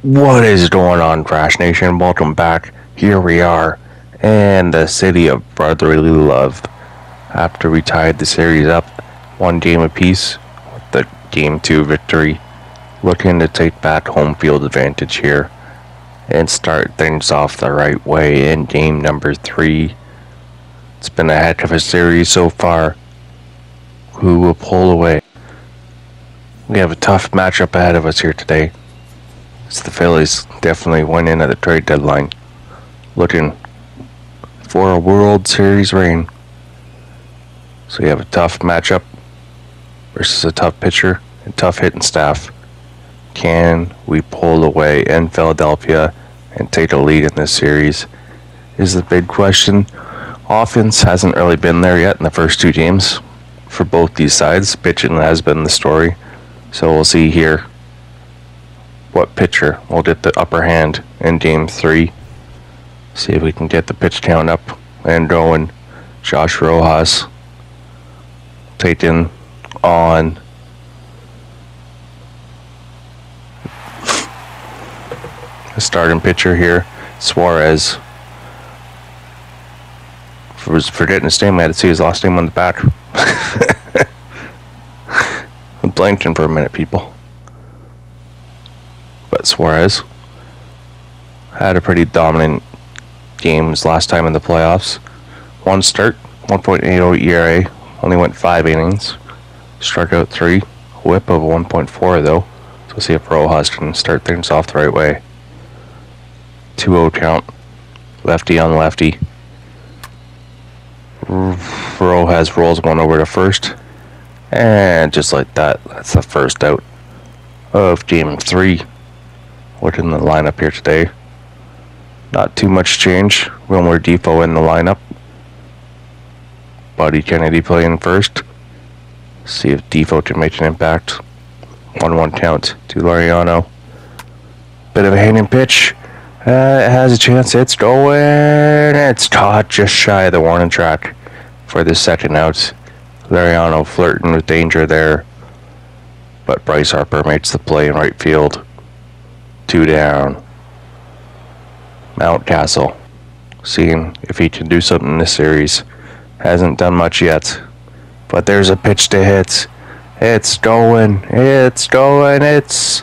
What is going on, Trash Nation? Welcome back. Here we are in the city of brotherly love. After we tied the series up, one game apiece, with the Game 2 victory, looking to take back home field advantage here and start things off the right way in game number 3. It's been a heck of a series so far. Who will pull away? We have a tough matchup ahead of us here today. It's the Phillies definitely went in at the trade deadline, looking for a World Series reign. So you have a tough matchup versus a tough pitcher and tough hitting staff. Can we pull away in Philadelphia and take a lead in this series is the big question. Offense hasn't really been there yet in the first 2 games for both these sides. Pitching has been the story. So we'll see here what pitcher will get the upper hand in game 3. See if we can get the pitch count up and going. Josh Rojas taking on the starting pitcher here, Suarez. For forgetting his name, I had to see his last name on the back. I'm blanking for a minute, people. But Suarez had a pretty dominant game last time in the playoffs. 1 start, 1.80 ERA, only went 5 innings. Struck out 3, whip of 1.4 though. So we'll see if Rojas can start things off the right way. 2-0 count, lefty on lefty. Rojas rolls one over to first, and just like that, that's the first out of game 3. Looking at the lineup here today, not too much change. Wilmer Depot in the lineup. Buddy Kennedy playing first. See if Depot can make an impact. 1-1 count to Laureano. Bit of a hanging pitch. It has a chance. It's going. It's caught just shy of the warning track for the second out. Laureano flirting with danger there, but Bryce Harper makes the play in right field. 2 down. Mountcastle, seeing if he can do something in this series. Hasn't done much yet, but there's a pitch to hit. It's going. It's going. It's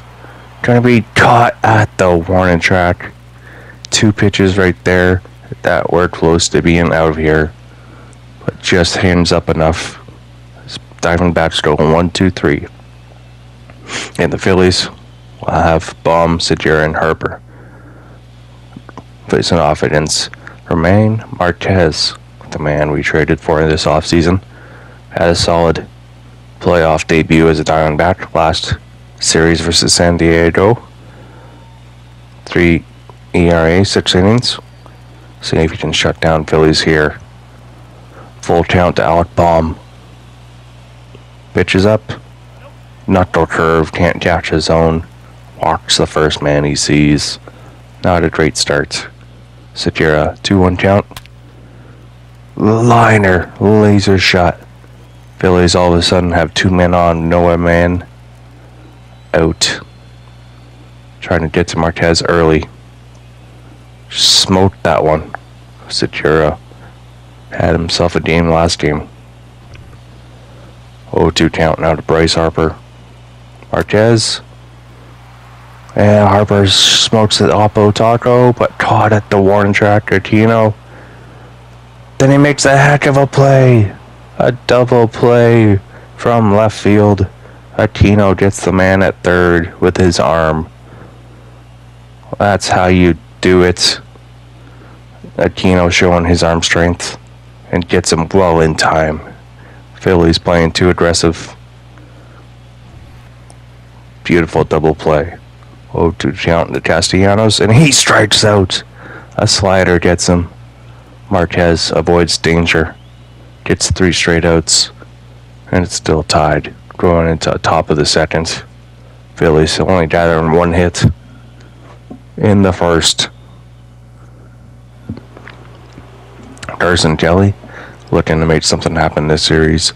going to be caught at the warning track. 2 pitches right there that were close to being out of here, but just hands up enough. Diamondbacks go 1-2-3, and the Phillies will have Baum, Segura, and Harper facing off against Romain Marquez, the man we traded for this offseason. Had a solid playoff debut as a Diamondback last series versus San Diego. 3 ERA, 6 innings. See if you can shut down Phillies here. Full count to Alec Baum. Pitches up. Knuckle curve, can't catch his own. Walks the first man he sees. Not a great start. Segura, 2-1 count. Liner, laser shot. Phillies all of a sudden have 2 men on, no man out. Trying to get to Marquez early. Smoked that one. Segura had himself a game last game. 0-2 count now to Bryce Harper. Marquez. And Harper smokes the Oppo Taco, but caught at the warning track. Aquino. Then he makes a heck of a play. A double play from left field. Aquino gets the man at third with his arm. That's how you do it. Aquino showing his arm strength and gets him well in time. Phillies playing too aggressive. Beautiful double play. 0-2 count to Castellanos, and he strikes out. A slider gets him. Marquez avoids danger. Gets 3 straight outs, and it's still tied. Going into the top of the second. Phillies only gathering 1 hit in the first. Carson Kelly looking to make something happen this series.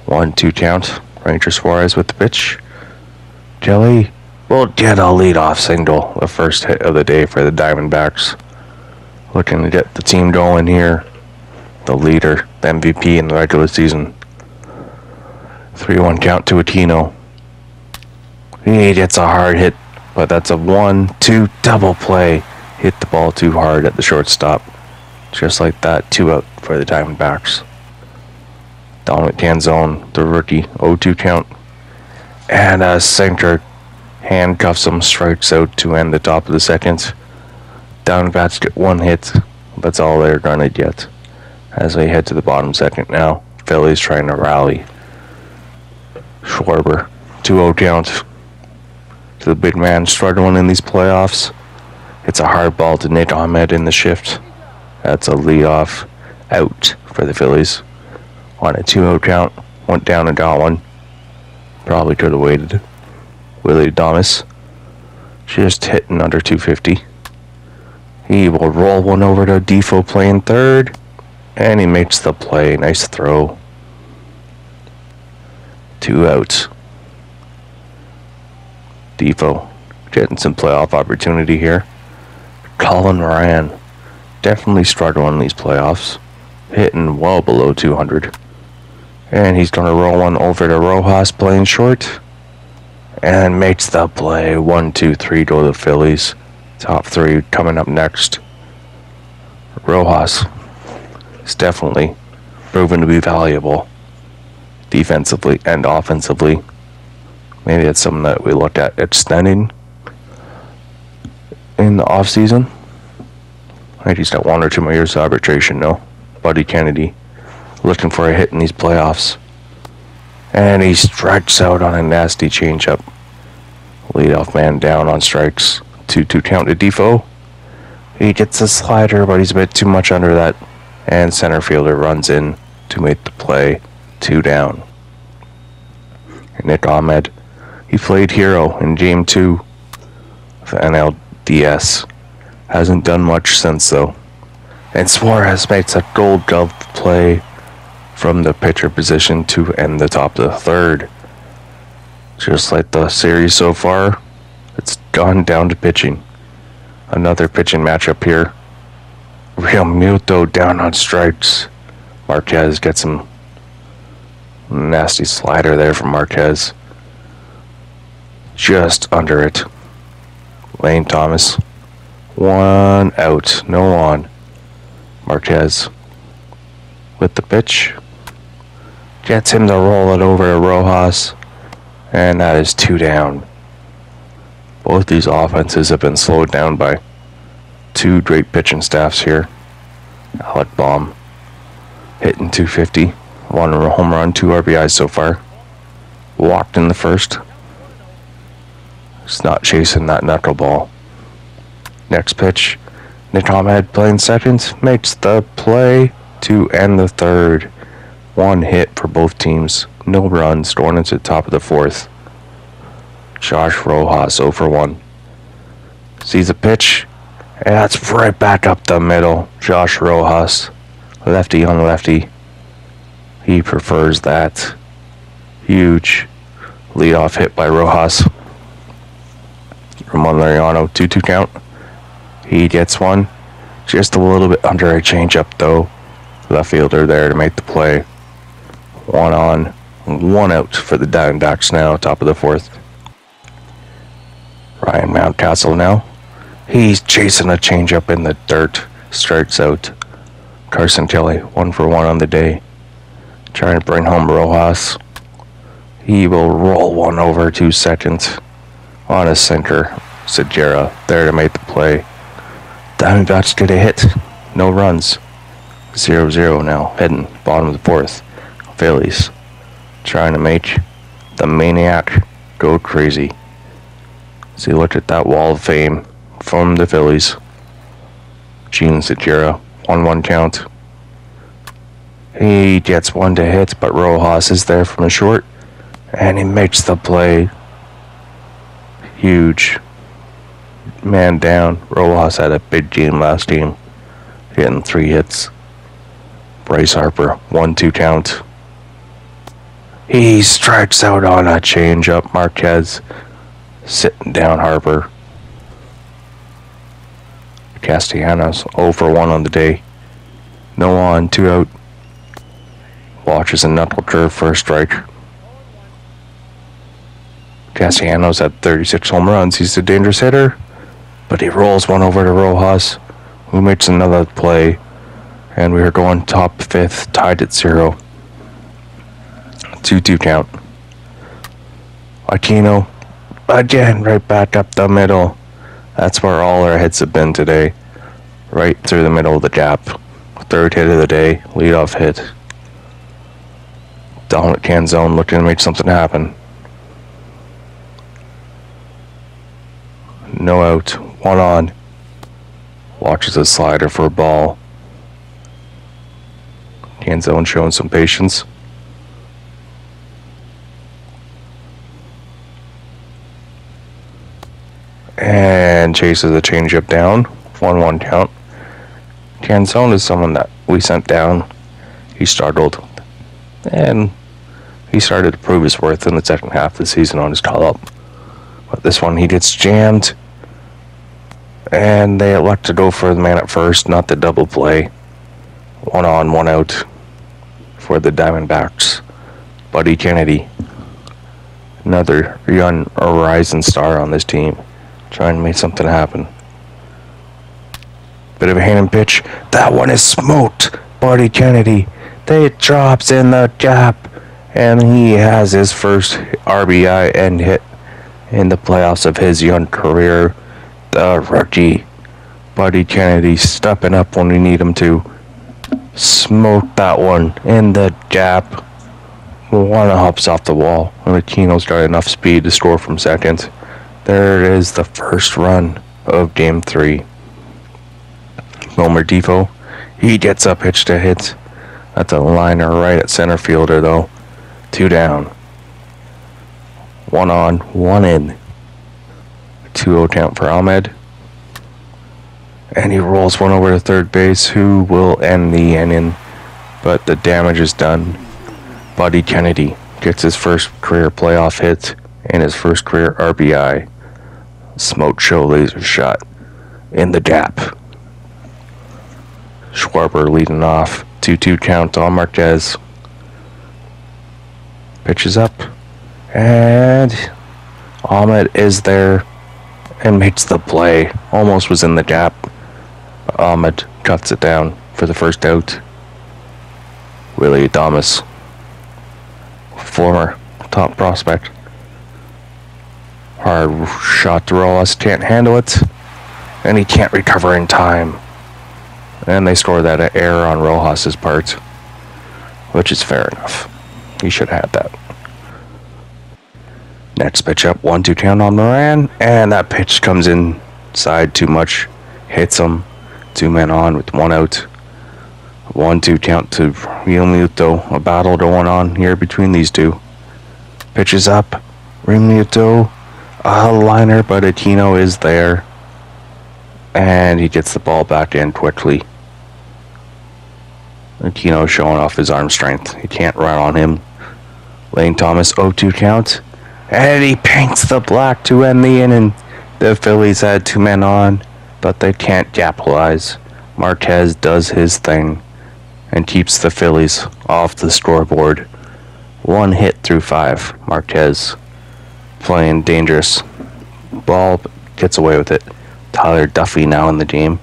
1-2 count. Ranger Suarez with the pitch. Kelly will get a leadoff single, the first hit of the day for the Diamondbacks. Looking to get the team going here. The leader, the MVP in the regular season. 3-1 count to Aquino. He gets a hard hit, but that's a 1-2 double play. Hit the ball too hard at the shortstop. Just like that, 2 out for the Diamondbacks. Dominic Canzone, the rookie, 0-2 count. And a sinker handcuffs him, strikes out to end the top of the second. Diamondbacks get 1 hit. That's all they're gonna get. As they head to the bottom second now. Phillies trying to rally. Schwarber, 2-0 count. To the big man struggling in these playoffs. It's a hard ball to Nick Ahmed in the shift. That's a leadoff out for the Phillies. On a 2-0 count. Went down and got one. Probably could have waited. Willie Adames. Just hitting under 250. He will roll one over to Defoe playing third. And he makes the play. Nice throw. 2 outs. Defoe getting some playoff opportunity here. Colin Ryan definitely struggling in these playoffs. Hitting well below 200. And he's going to roll one over to Rojas playing short. And makes the play. 1-2-3 to the Phillies. Top 3 coming up next. Rojas is definitely proven to be valuable. Defensively and offensively. Maybe that's something that we look at extending in the offseason. I think he's got 1 or 2 more years of arbitration, no. Buddy Kennedy looking for a hit in these playoffs. And he strikes out on a nasty changeup. Leadoff man down on strikes. 2-2 count to Defoe. He gets a slider, but he's a bit too much under that. And center fielder runs in to make the play. 2 down. Nick Ahmed. He played hero in Game 2 of the NLCS. Hasn't done much since though. And Suarez makes a gold glove play from the pitcher position to end the top of the third. Just like the series so far, it's gone down to pitching. Another pitching matchup here. Real Muto down on strikes. Marquez gets him. Nasty slider there from Marquez. Just under it. Lane Thomas. 1 out. No on. Marquez with the pitch. Gets him to roll it over to Rojas. And that is 2 down. Both these offenses have been slowed down by 2 great pitching staffs here. Alec Baum hitting 250. 1 home run, 2 RBIs so far. Walked in the first. Just not chasing that knuckleball. Next pitch. Nick Ahmed playing second. Makes the play to end the third. 1 hit for both teams. No runs going into the top of the 4th. Josh Rojas 0 for 1. Sees a pitch. And that's right back up the middle. Josh Rojas. Lefty on lefty. He prefers that. Huge leadoff hit by Rojas. Ramon Laureano, 2-2 count. He gets one. Just a little bit under a changeup though. Left fielder there to make the play. 1 on, 1 out for the Diamondbacks now, top of the 4th. Ryan Mountcastle now. He's chasing a changeup in the dirt. Strikes out. Carson Kelly, 1 for 1 on the day. Trying to bring home Rojas. He will roll one over 2 seconds on a sinker. Segura there to make the play. Diamondbacks get a hit. No runs. 0-0 now. Heading bottom of the 4th. Phillies trying to make the maniac go crazy. See, look at that wall of fame from the Phillies. Gene Segura, 1-1 count. He gets 1 to hit, but Rojas is there from a short. And he makes the play. Huge. Man down. Rojas had a big game last game. Getting 3 hits. Bryce Harper, 1-2 count. He strikes out on a changeup. Marquez Sitting down Harper. Castellanos 0 for 1 on the day. No on, 2 out. Watches a knuckle curve for a strike. Castellanos had 36 home runs. He's a dangerous hitter, but he rolls one over to Rojas, who makes another play, and we are going top 5th, tied at 0. 2-2 count. Aquino, again, right back up the middle. That's where all our hits have been today. Right through the middle of the gap. 3rd hit of the day, leadoff hit. Dominant Canzone looking to make something happen. No out, 1 on. Watches a slider for a ball. Canzone showing some patience. And chases a changeup down. 1-1 count. Canzone is someone that we sent down. He struggled. And he started to prove his worth in the second half of the season on his call-up. But this one, he gets jammed. And they elect to go for the man at first, not the double play. 1 on, 1 out for the Diamondbacks. Buddy Kennedy, another young rising star on this team, trying to make something happen. Bit of a hand and pitch. That one is smoked. Buddy Kennedy. It drops in the gap, and he has his first RBI and hit in the playoffs of his young career. The rookie, Buddy Kennedy, stepping up when we need him to. Smoked that one in the gap. One hops off the wall. And Aquino's got enough speed to score from second. There it is, the first run of Game 3. Wilmer Difo, he gets a pitch to hit. That's a liner right at center fielder though. 2 down. 1 on, 1 in. 2-0 count for Ahmed. And he rolls one over to third base, who will end the inning. But the damage is done. Buddy Kennedy gets his first career playoff hit and his first career RBI. Smoke show laser shot in the gap. Schwarber leading off. 2-2 count on Marquez. Pitches up. And Ahmed is there and makes the play. Almost was in the gap. Ahmed cuts it down for the first out. Willie Adames, former top prospect. Hard shot to Rojas, can't handle it. And he can't recover in time. And they score that error on Rojas' part, which is fair enough. He should have had that. Next pitch up, 1-2 count on Moran, and that pitch comes inside too much, hits him. 2 men on with 1 out. 1-2 count to Real Muto. A battle going on here between these two. Pitches up, Real Muto, a liner, but Aquino is there, and he gets the ball back in quickly. Aquino showing off his arm strength. He can't run on him. Lane Thomas, 0-2 count. And he paints the black to end the inning. The Phillies had 2 men on, but they can't capitalize. Marquez does his thing and keeps the Phillies off the scoreboard. 1 hit through 5. Marquez playing dangerous. Ball gets away with it. Tyler Duffy now in the game.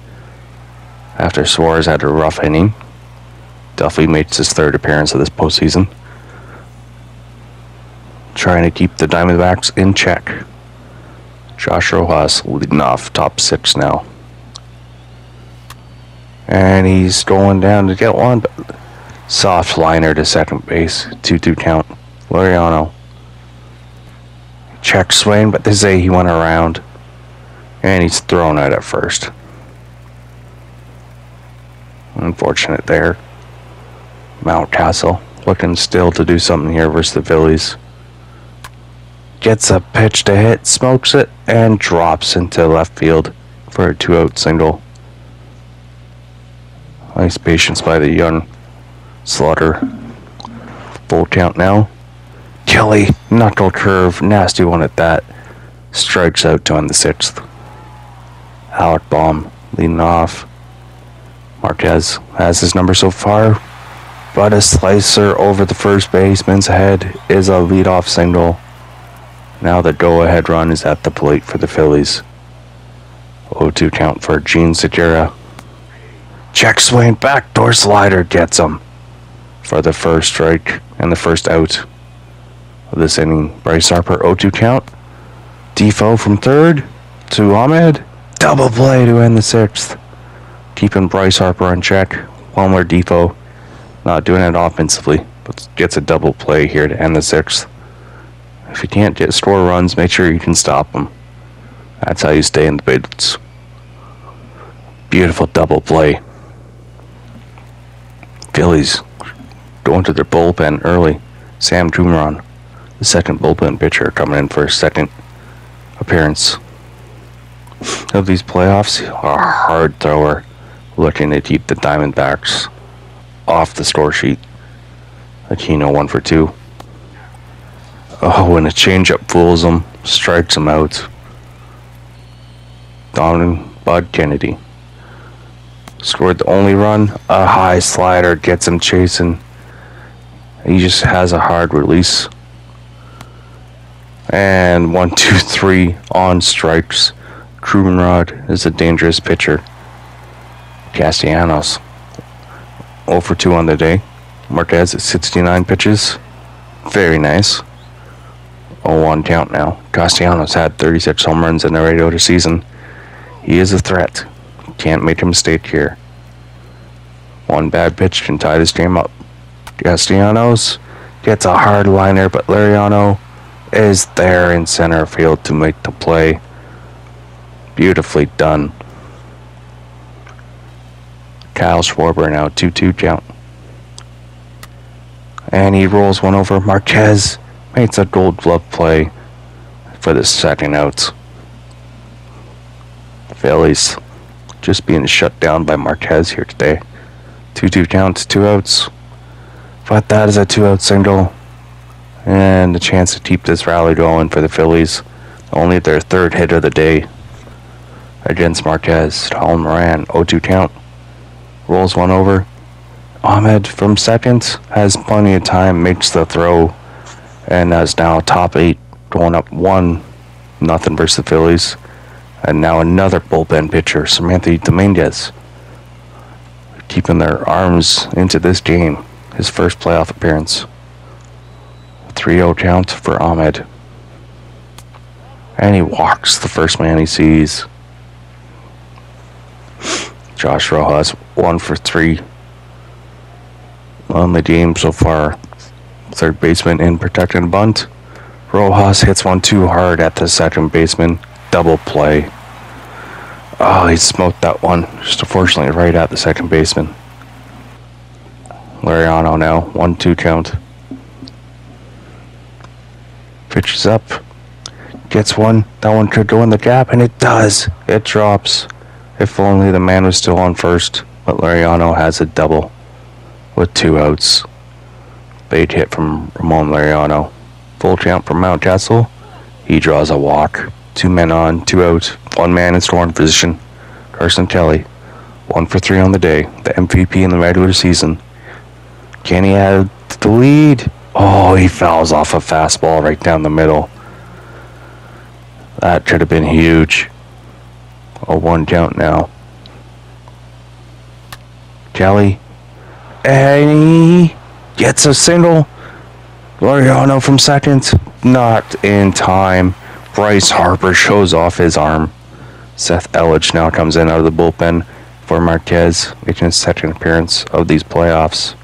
After Suarez had a rough inning, Duffy makes his 3rd appearance of this postseason. Trying to keep the Diamondbacks in check. Josh Rojas leading off top 6 now. And he's going down to get one, but soft liner to second base. 2-2 count. Laureano checks swing, but they say he went around. And he's thrown out at first. Unfortunate there. Mountcastle looking still to do something here versus the Phillies. Gets a pitch to hit, smokes it, and drops into left field for a 2-out single. Nice patience by the young Slaughter. Full count now. Kelly, knuckle curve, nasty one at that. Strikes out to end the 6th. Alec Baum leading off. Marquez has his number so far, but a slicer over the first baseman's head is a leadoff single. Now the go-ahead run is at the plate for the Phillies. 0-2 count for Gene Segura. Check swing, backdoor slider gets him for the first strike and the first out of this inning. Bryce Harper 0-2 count. Defoe from third to Ahmed. Double play to end the 6th. Keeping Bryce Harper in check. Wilmer Defoe not doing it offensively, but gets a double play here to end the 6th. If you can't score runs, make sure you can stop them. That's how you stay in the bigs. Beautiful double play. Phillies going to their bullpen early. Sam Trumaron, the second bullpen pitcher, coming in for his second appearance of these playoffs. A hard thrower looking to keep the Diamondbacks off the score sheet. Aquino 1 for 2. Oh, and a changeup fools him, strikes him out. Donovan Bud Kennedy scored the only run. A high slider gets him chasing. He just has a hard release. And 1, 2, 3 on strikes. Trumanrod is a dangerous pitcher. Castellanos 0 for 2 on the day. Marquez at 69 pitches. Very nice. 0-1 count now. Castellanos had 36 home runs in the regular season. He is a threat. Can't make a mistake here. One bad pitch can tie this game up. Castellanos gets a hard liner, but Liriano is there in center field to make the play. Beautifully done. Kyle Schwarber now 2-2 count. And he rolls one over. Marquez makes a gold glove play for the second out. Phillies just being shut down by Marquez here today. 2-2 counts, 2 outs. But that is a 2-out single. And a chance to keep this rally going for the Phillies. Only their third hit of the day against Marquez. Colin Moran, 0-2 count. Rolls one over. Ahmed from second has plenty of time, makes the throw, and is now top 8, going up 1-0 versus the Phillies. And now another bullpen pitcher, Samantha Dominguez, keeping their arms into this game. His first playoff appearance. 3-0 count for Ahmed. And he walks the first man he sees. Josh Rojas 1 for 3 on the game so far. Third baseman in protecting a bunt. Rojas hits one too hard at the second baseman. Double play. Oh, he smoked that one. Just unfortunately right at the second baseman. Liriano now. 1-2 count. Pitches up. Gets one. That one could go in the gap, and it does. It drops. If only the man was still on first. But Liriano has a double with 2 outs. Big hit from Ramon Liriano. Full count from Mountcastle. He draws a walk. 2 men on, 2 out. 1 man in scoring position. Carson Kelly. 1 for 3 on the day. The MVP in the regular season. Can he add the lead? Oh, he fouls off a fastball right down the middle. That could have been huge. A 1 count now. Kelly. And he gets a single. Liriano from second. Not in time. Bryce Harper shows off his arm. Seth Elledge now comes in out of the bullpen for Marquez, making his second appearance of these playoffs.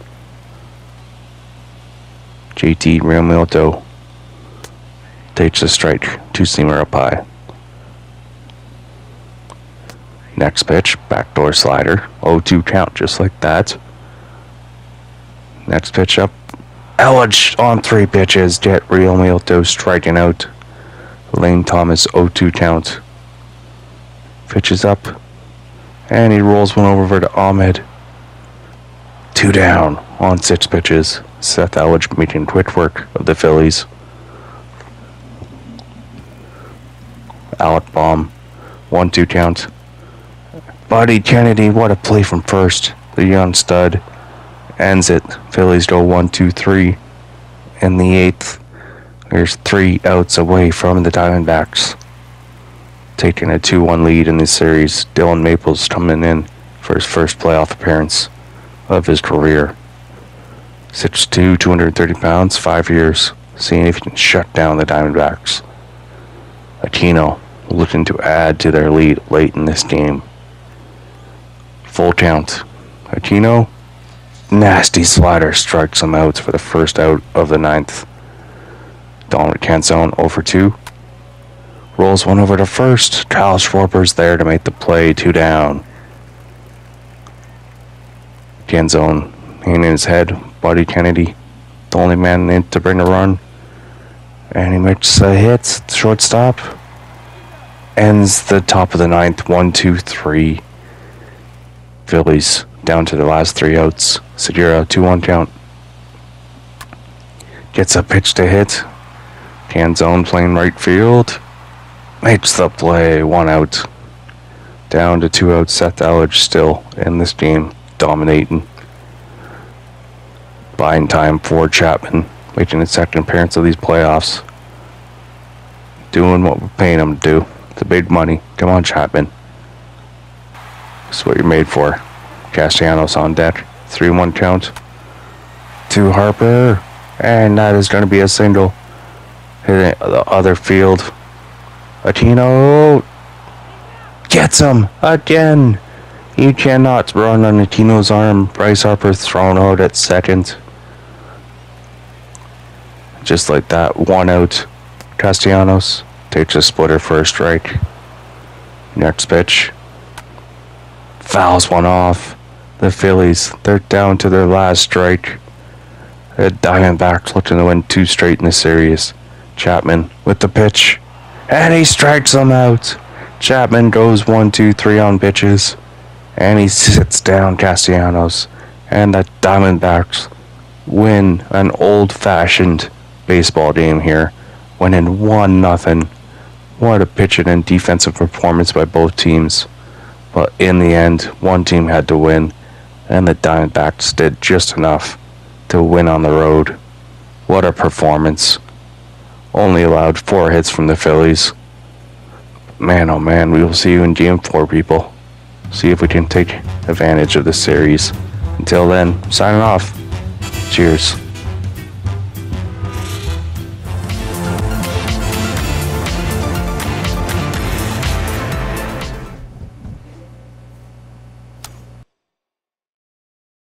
JT Realmuto takes a strike. 2-seamer up high. Next pitch, backdoor slider. 0-2 count, just like that. Next pitch up. Elledge on 3 pitches. Get Realmuto striking out. Lane Thomas 0-2 count. Pitches up. And he rolls one over to Ahmed. 2 down on 6 pitches. Seth Elledge making quick work of the Phillies. out bomb. 1-2 count. Buddy Kennedy, what a play from first. The young stud ends it. Phillies go 1-2-3 in the 8th. There's 3 outs away from the Diamondbacks, taking a 2-1 lead in this series. Dylan Maples coming in for his first playoff appearance of his career. 6'2", 230 pounds, 5 years, seeing if he can shut down the Diamondbacks. Aquino looking to add to their lead late in this game. Full count. Aquino, nasty slider, strikes him out for the first out of the 9th. Dominic Canzone 0-for-2. Rolls one over to first. Kyle Schwarber's there to make the play, 2 down. Canzone in his head. Buddy Kennedy, the only man in to bring a run. And he makes a hit. Shortstop. Ends the top of the 9th. 1-2-3. Phillies down to the last 3 outs. Segura 2-1 count. Gets a pitch to hit. Canzone playing right field. Makes the play. 1 out. Down to 2 outs. Seth Allage still in this game, dominating. Buying time for Chapman, making his second appearance of these playoffs. Doing what we're paying him to do. The big money. Come on, Chapman. This is what you're made for. Castellanos on deck. 3-1 count. To Harper. And that is going to be a single. Hitting the other field. Aquino gets him again. You cannot run on Aquino's arm. Bryce Harper thrown out at second. Just like that, 1 out. Castellanos takes a splitter for a strike. Next pitch. Fouls one off. The Phillies, they're down to their last strike. The Diamondbacks looking to win 2 straight in the series. Chapman with the pitch. And he strikes them out. Chapman goes 1-2-3 on pitches. And he sits down Castellanos. And the Diamondbacks win an old-fashioned baseball game here, winning 1-0. What a pitching and defensive performance by both teams. But in the end, one team had to win, and the Diamondbacks did just enough to win on the road. What a performance. Only allowed 4 hits from the Phillies. Man, oh man, we will see you in Game 4, people. See if we can take advantage of this series. Until then, signing off. Cheers.